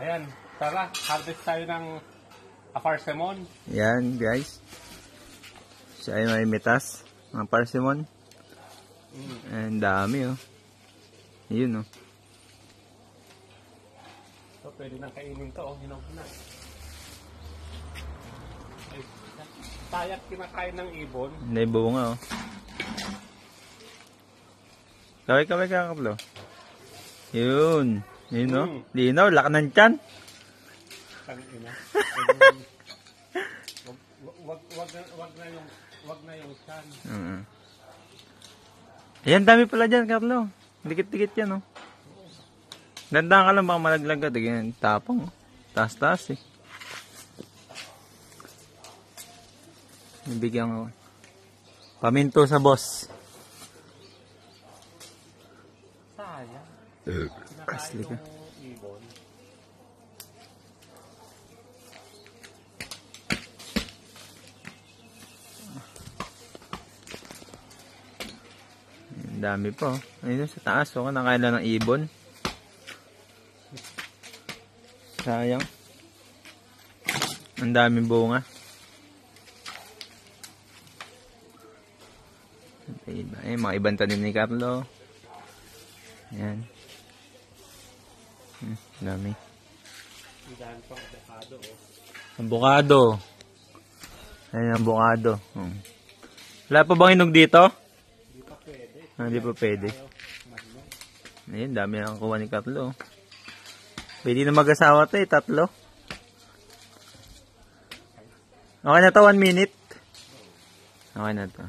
Ayan, tara, harvest tayo ng aparsemon. Yan guys. Siya ay may mitas. Mga parsimon. Ang dami oh. Yun oh. So, pwede nang kainin to, oh. Hinog na. Ay, tayak kinakain ng ibon. Hindi bunga oh. Kaway kakaplo. Yun. Yun oh. Linaw, laki ng tiyan. Tangina. Wag na yung tiyan. Ayan, dami pala dyan, Carlo. Dikit-dikit yan, oh. Dandaan ka lang, baka malaglag ka. Tignan, tapang, oh. Taas-taas, eh. Nabigyan ko. Paminto sa boss. Sayang. Kasli ka. Ibon. Ang dami pa, oh. Ayun sa taas, oh. Nakain lang ng ibon. Sayang. Ang daming bunga. Ay, mga ibang tanim ni Carlo. Ayan. Dami. Ang dami pang avocado, oh. Avocado. Ayan, avocado. Wala pa bang hinog dito? Hindi pa pwede. Hindi pa pwede. Ayan, dami na kuha ni Carlo. Pwede na mag-asawa to, eh, 3. Okay na to, 1 minute. Okay na to.